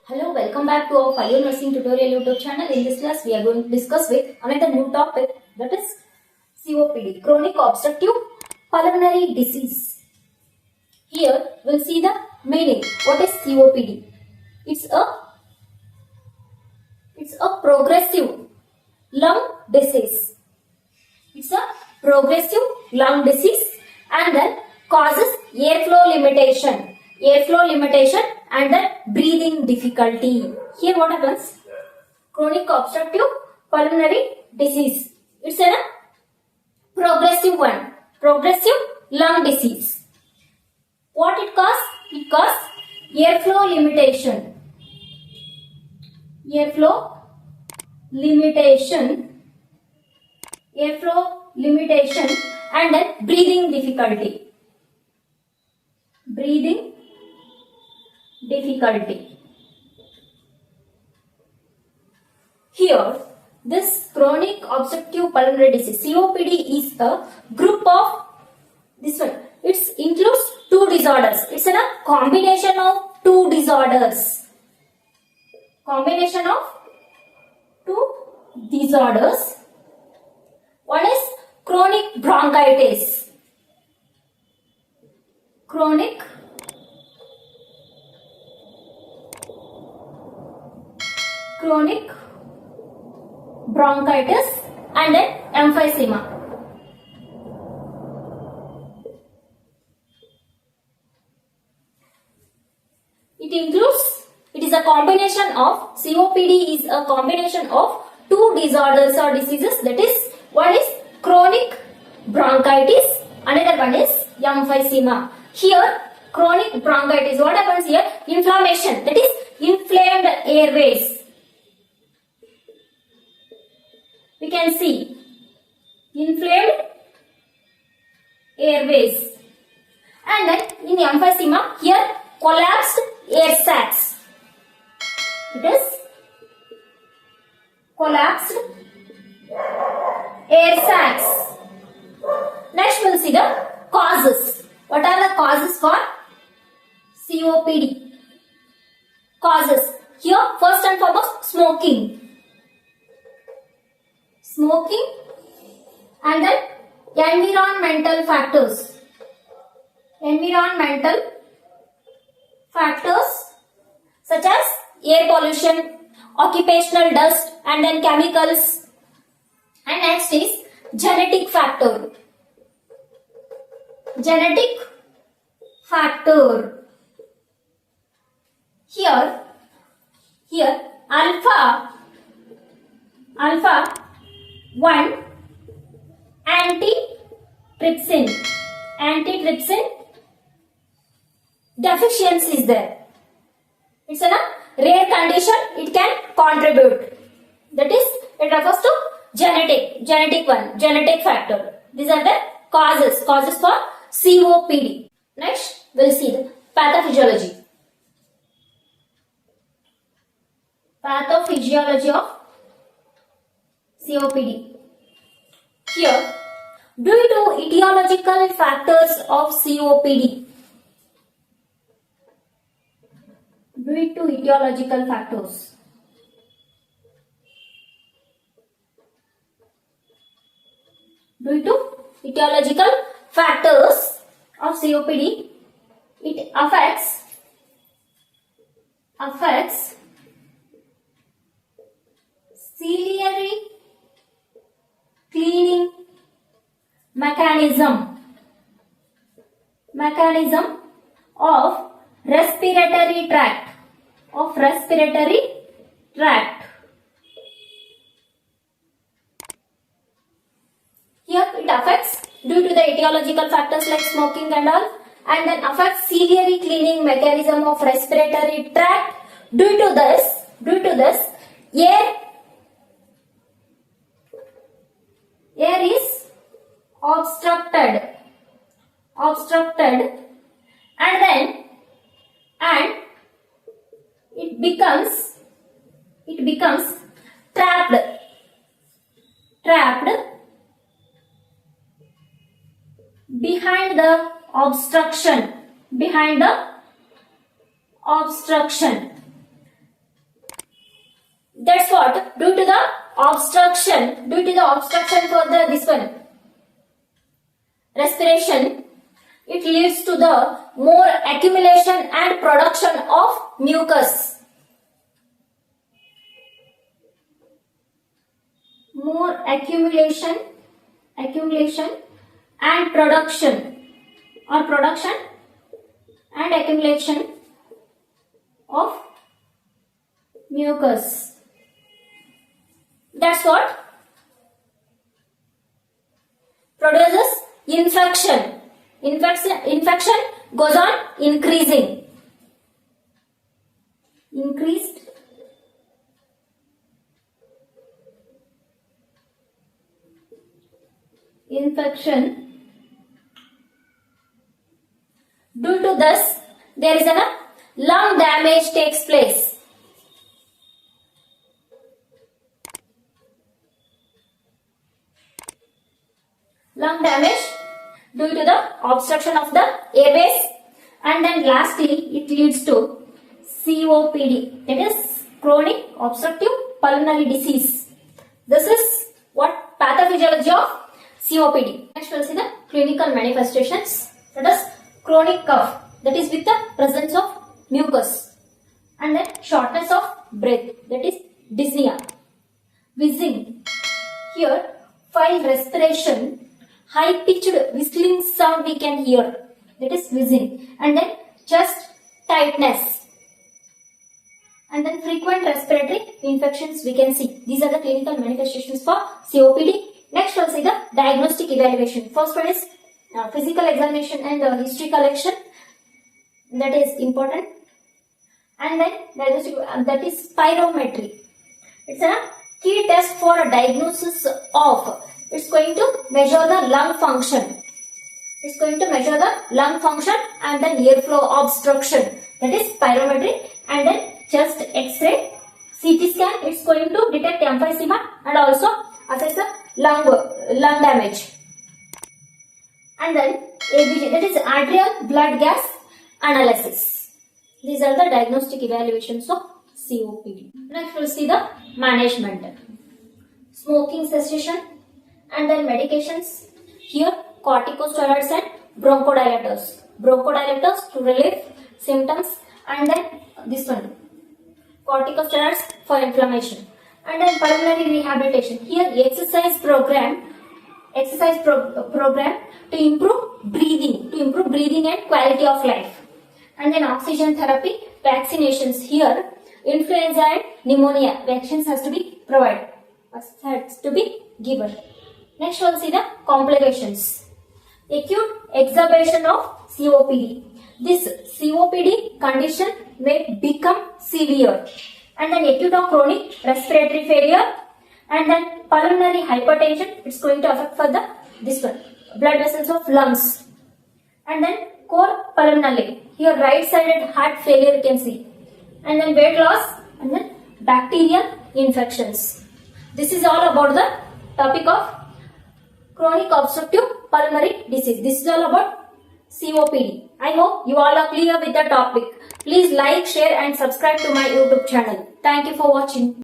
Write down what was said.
Hello, welcome back to our Pioneer Nursing Tutorial YouTube channel. In this class, we are going to discuss with another new topic, that is COPD, Chronic Obstructive Pulmonary Disease. Here, we'll see the meaning. What is COPD? It's a progressive lung disease. It's a progressive lung disease and then causes airflow limitation and then breathing difficulty. Here what happens? Chronic obstructive pulmonary disease. It's a progressive one. Progressive lung disease. What it causes? It causes airflow limitation. Airflow limitation and then breathing difficulty. Here, this chronic obstructive pulmonary disease, COPD, is a group of this one. It includes two disorders. It's a combination of two disorders. One is chronic bronchitis. Chronic bronchitis and then emphysema. It is a combination of, COPD is a combination of two disorders or diseases, that is, one is chronic bronchitis, another one is emphysema. Here, chronic bronchitis, what happens here? Inflammation, that is, inflamed airways. We can see inflamed airways. And then in emphysema, here collapsed air sacs. It is collapsed air sacs. Next we will see the causes. What are the causes for COPD? Causes. Here first and foremost, smoking and then environmental factors such as air pollution, occupational dust and then chemicals. And next is genetic factor. Here alpha 1 antitrypsin deficiency is there. It's a rare condition, it can contribute. That is, it refers to genetic factor. These are the causes for COPD. Next, we'll see the pathophysiology of COPD. Here, due to etiological factors of COPD. Due to etiological factors of COPD, it affects ciliary cleaning mechanism of respiratory tract. Here it affects due to the etiological factors like smoking and all, and then affects ciliary cleaning mechanism of respiratory tract. Due to this, air is obstructed and it becomes trapped behind the obstruction That's what, due to the obstruction for the this one respiration, it leads to the more accumulation and production of mucus. More accumulation and production and accumulation of mucus. That's what produces infection. Infection goes on increasing. Increased infection. Due to this, there is a lung damage takes place. Lung damage due to the obstruction of the airways, and then lastly it leads to COPD, that is chronic obstructive pulmonary disease. This is what pathophysiology of COPD. Next we'll see the clinical manifestations, that is chronic cough, that is with the presence of mucus, and then shortness of breath, that is dyspnea, wheezing, here while respiration high pitched whistling sound we can hear, that is wheezing, and then chest tightness, and then frequent respiratory infections we can see. These are the clinical manifestations for COPD. Next we'll see the diagnostic evaluation. First one is physical examination and history collection, that is important, and then diagnostic, that is spirometry. It's a key test for a diagnosis of, it's going to measure the lung function. It's going to measure the lung function and then airflow obstruction, that is spirometry, and then chest X-ray, CT scan. It's going to detect emphysema and also assess the lung damage. And then ABG, that is arterial blood gas analysis. These are the diagnostic evaluations of COPD. Next we'll see the management. Smoking cessation and then medications. Here corticosteroids and bronchodilators. Bronchodilators to relieve symptoms, and then this one corticosteroids for inflammation, and then pulmonary rehabilitation. Here exercise program to improve breathing and quality of life, and then oxygen therapy, vaccinations. Here influenza and pneumonia vaccines has to be provided, has to be given. Next we'll see the complications. Acute exacerbation of COPD. This COPD condition may become severe, and then acute or chronic respiratory failure, and then pulmonary hypertension. It's going to affect for the this one blood vessels of lungs, and then cor pulmonale. Here right-sided heart failure you can see, and then weight loss, and then bacterial infections. This is all about the topic of chronic obstructive pulmonary disease. This is all about COPD. I hope you all are clear with the topic. Please like, share and subscribe to my YouTube channel. Thank you for watching.